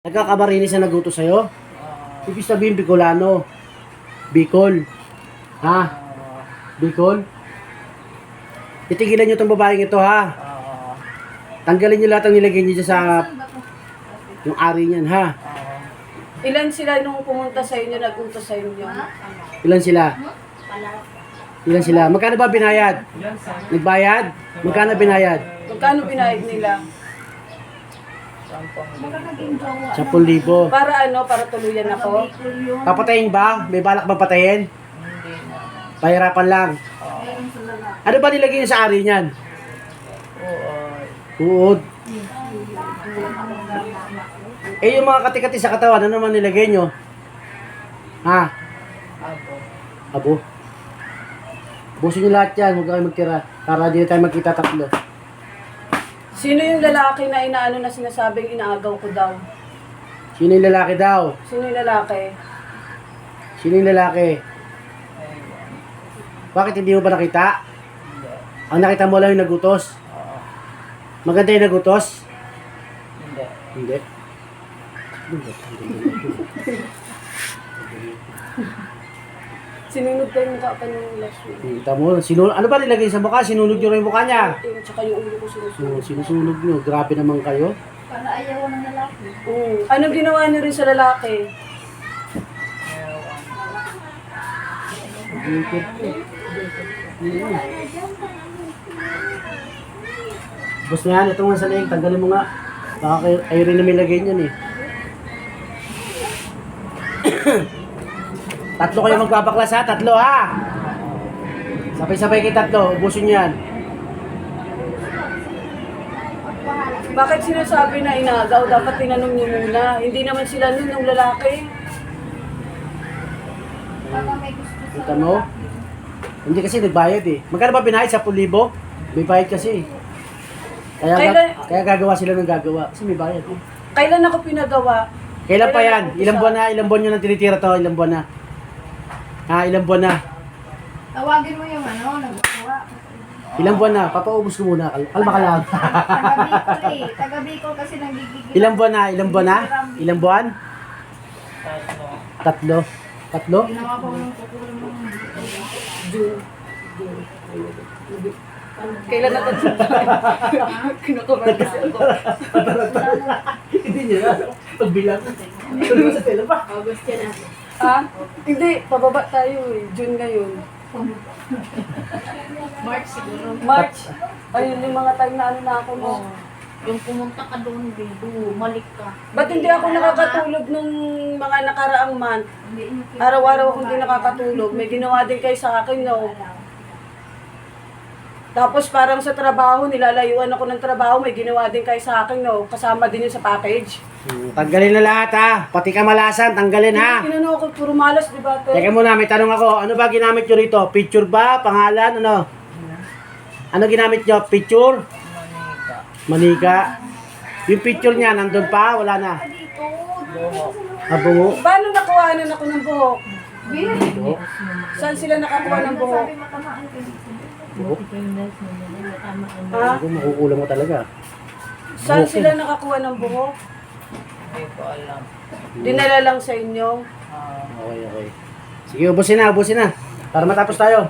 Nagkakabarinis na nagutos sa'yo? Ibig sabihin Bicolano. Bicol. Ha? Bicol? Titigilan nyo itong babaeng ito, ha? Tanggalin nyo lahat ang nilagay nyo dyan sa yung ari niyan, ha? Ilan sila nung pumunta sa inyo, nag-utos sa inyo? Ilan sila? Ilan sila? Magkano ba binayad? Nagbayad? Magkano binayad? Magkano binayad nila? 10,000. Para ano? Para tuluyan ako? Papatayin ba? May balak ba patayin? Pahirapan lang. Ano ba nilagay niyo sa ari niyan? Uod. Eh yung mga kati-kati sa katawan, ano naman nilagay nyo? Ha? Abo. Busin nyo lahat yan, huwag kayo magtira. Para di tayo magkita tatlo. Sino yung lalaki na inaano na sinasabing inaagaw ko daw? Sino yung lalaki daw? Sino yung lalaki? Sino yung lalaki? Bakit hindi mo ba nakita? Ang nakita mo lang yung nagutos? Maganda yung nagutos? Hindi. Sinunod kayo mukha pa nung last week. Kita mo, ano ba nilagay sa mukha? Sinunog nyo rin yung mukha niya. Tsaka yung ulo ko sinusunod. Sinusunog nyo. Grabe naman kayo. Para ayaw ng lalaki. Anong ginawa niyo rin sa lalaki? Boss na yan, ito nga sa leeg, tanggalin mo nga. Baka kayo rin na may lagay niyan eh. Tatlo kayo magbabaklas ha, tatlo ha. Sabay-sabay kayo tatlo, ubusin niyo yan. Bakit sinasabi na inagaw? Dapat tinanong niyo muna. Hindi naman sila nun ng lalaki. Baka may gusto sa Kita mo? Hindi kasi nagbayad eh. Magkano ba binayad? 10,000? May bayad kasi eh. Kaya gagawa sila ng gagawa. Kasi may bayad eh. Kailan ako pinagawa? Kailan pa yan? ako Ilang buwan na? Ilang buwan nyo nang tinitira to? Ilang buwan na? Ha? Ilang buwan na? Tawagin mo yung nagagawa. Ilang buwan na? Papaubos ko muna. Kalma ka lang. Taga-Bicol eh. Taga-Bicol kasi nagigigil. Ilang buwan na? Ilang buwan na? Ilang buwan? Tatlo. Tatlo? Ginawa pa ko ng kukulang ng June. Kailan natin sa kinukuman kasi ako. Hindi niya. Pagbilang. Ano sa tela pa? August yan ah. Ha? Hindi, pababa tayo eh. June ngayon. March siguro. March. Ayun yung mga time na ano na ako mo. Yung pumunta ka doon, bumalik ka. Ba't hindi ako nakakatulog nung mga nakaraang month? Araw-araw akong hindi nakakatulog. May ginawa din kayo sa akin, no? Tapos parang sa trabaho, nilalayuan ako ng trabaho, may ginawa din kayo sa akin, no? Kasama din yun sa package. Tanggalin na lahat ha. Pati kamalasan, tanggalin ha. Inano ako, puro malas, di ba? Te? Teka muna, may tanong ako. Ano ba ginamit nyo rito? Picture ba? Pangalan? Ano? Ano ginamit nyo? Picture? Manika. Yung picture niya, nandun pa? Wala na? Abungo? Paano nakuhanan ako ng buhok? Buhok? Saan sila nakakuha ng buhok? Buhok? Ha? Ako, makukulang mo talaga. Saan sila nakakuha ng buhok? Hindi ko alam. Dinala lang sa inyo. Okay, okay. Sige, ubusin na, ubusin na. Para matapos tayo.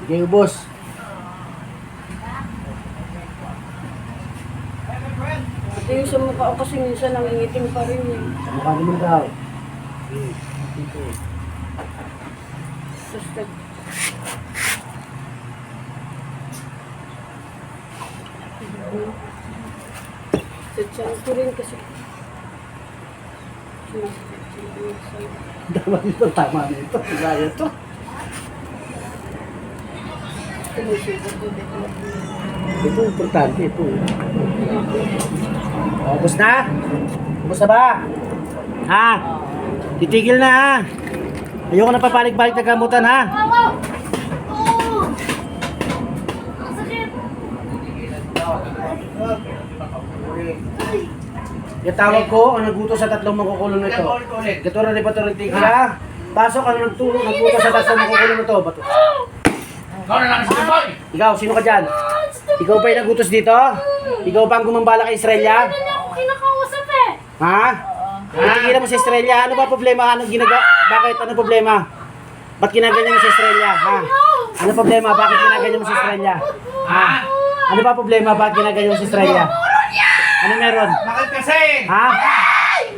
Sige, ubos. Ito yung sa mukha ko kasi minsan nangingitim pa rin eh. Mukha naman daw. Suspect. Sa ko rin kasi. Tama nito, tama nito. Gaya ito. Ito, importante ito. Ubus na? Ubus na ba? Ha? Titigil na ha? Ayoko na papalik-balik na gamutan ha? Itawag ko ang nagbuto sa tatlong makukulong na ito. Gato na ba ito rin tigila? Pasok ang nagbuto sa tatlong makukulong na ito. Bato. Ikaw, sino ka dyan? Ikaw ba yung nagutos dito? Ikaw ba ang gumambala kay Israel? Hindi na ako kinakausap eh. Ha? Titigilan mo si Estrella. Ano ba problema? Anong ginagawa? Bakit? Ano problema? Ba't ginaganyan mo si Estrella? Ha? Ano problema? Bakit ginaganyan mo si Estrella? Ha? Ano ba problema? Bakit ginaganyan mo si Estrella? Ano meron? Bakit kasi? Ha?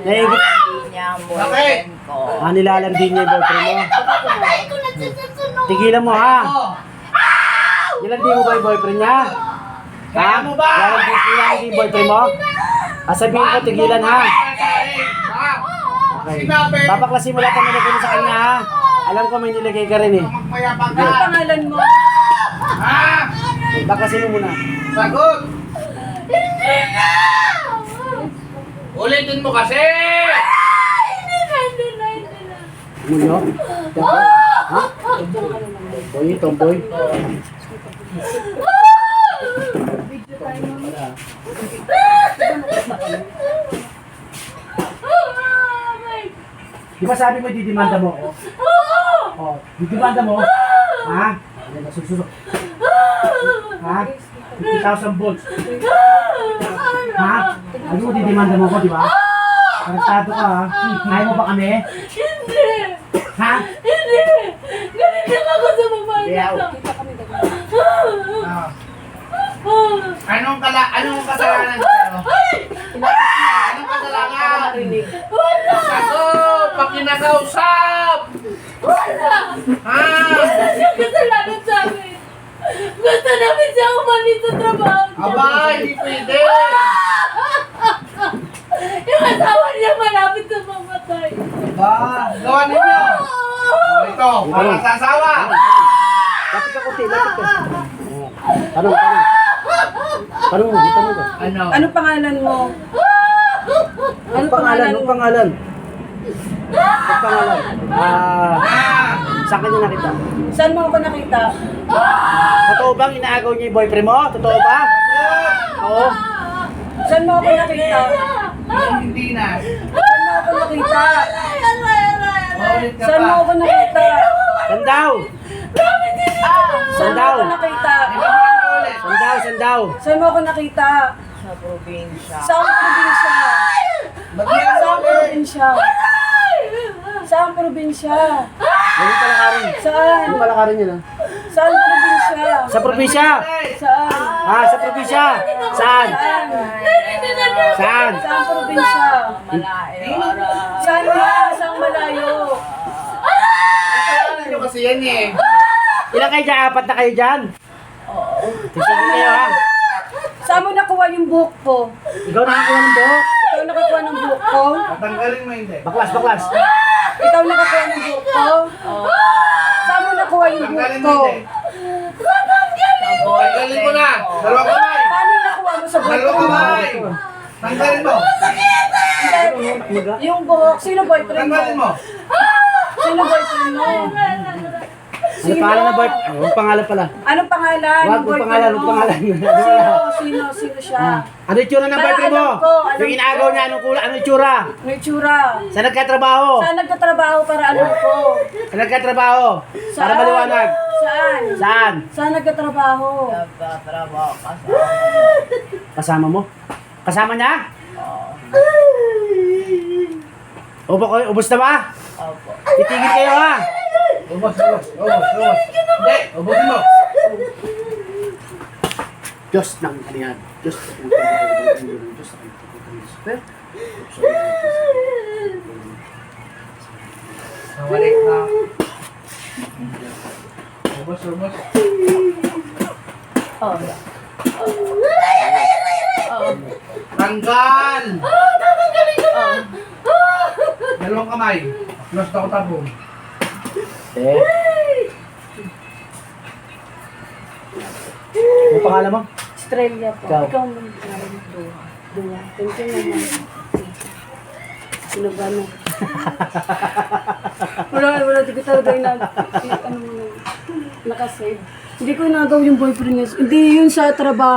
Naiingit? Hindi niya ang boyfriend ko. Nilalandi niya yung boyfriend mo. Patay ko na susunod. Tigilan mo ha. Nilandi mo ba yung boyfriend niya? Ha? Kaya mo ba? Nilandi yung boyfriend mo? Sabihin ko, tigilan ha. Okay. Sinabi. Papaklasin mo lahat ang nilagay mo sa kanya ha. Alam ko may nilagay ka rin eh. Magmayabang Ano ka. pangalan mo? Ha? Paklasin mo muna. Sagot. Ulitin mo kasi. Mulo? Ha? Tomboy, tomboy. Di ba sabi mo didimanda mo ako? Oh, didimanda mo? Ha? Ano ba susuk? Ha? 50,000 volts. Ha? Ano mo didimanda mo ako, di ba? Karantado ka ha? Kaya mo ba kami? Hindi! Ha? Hindi! Galit lang ako sa babae Kaya, na to. Ah. Anong kasalanan sa'yo? Anong kasalanan? Wala! Sagot! Pakinakausap! Wala! Ha? Wala siyang kasalanan sa amin! Gusto namin siya umalis sa trabaho niya. Aba, hindi pwede! Yung asawa niya malapit na mamatay. Aba, gawa ninyo! Oh, ito, para sa asawa! Lapit ka kunti, lapit ka. Tanong, tanong. Tanong mo, tanong ka. Ano? Ano pangalan mo? Ano pangalan Anong mo? pangalan? Anong pangalan? Saan kanya nakita? Saan mo ako nakita? Totoo bang inaagaw niya yung boyfriend mo? Totoo ba? Oo. Saan mo ako nakita? Hindi na. Saan mo ako nakita? Ulit ka Saan mo pa. ako nakita? Saan daw? Saan mo ako nakita? Ulit. Saan daw? Saan daw? Saan mo ako nakita? Sa probinsya. Saan probinsya? Saan probinsya? Saan probinsya? Yung palakarin. Saan? Yung palakarin niya na. Saan probinsya? Sa probinsya. Saan? Sa probinsya. Saan? Saan? Saan probinsya? Malayo. Saan yan? Saan malayo? Ano kasi yan eh? Ilan kayo dyan? Apat na kayo dyan? Tignan kayo ha. Saan mo nakuha yung buhok ko? Ikaw nakakuha ng buhok. Ikaw nakakuha ng buhok ko? Tatanggalin mo hindi. Baklas, baklas. Ikaw nakakuha ng buhok ko? Saan mo nakuha yung buhok Tanggalin ko? mo hindi. Tanggalin mo na. Dalawa kamay. Paano nakuha mo sa buhok Dalawa ko? kamay. Tanggalin mo. Yung buhok, sino boyfriend mo? Tanggalin mo. Sino boyfriend mo? Ano pangalan na boy? Anong pangalan pala? Anong pangalan? Wag, ng kung pangalan, boyfriend kung mo? pangalan. Sino siya? Ano yung itsura ng boyfriend mo? Alam ko, alam Yung inaagaw niya, anong kulay? Ano yung itsura? May tsura. Saan nagkatrabaho? Saan nagtatrabaho para alam ko? Saan nagkatrabaho? Para Saan? maliwanag. Saan? Saan? Saan nagtatrabaho? Nagtatrabaho ka sa Kasama mo? Kasama niya? Ubus na ba? Opo. Titigil kayo ha? Ubos. Hindi, ubusin mo. Diyos ng ano yan? Diyos ng Diyos ng Nawalik na. Ubos. Tanggal! Dalawang kamay. Close na ko tabong. Ano pangalan mo? Australia po. Ikaw. Ikaw mo. Dua. Thank you naman. Sino ba no? Wala, di ko talaga ano mo na, nakasave. Hindi ko nagaw yung boyfriend niya. Hindi yun sa trabaho.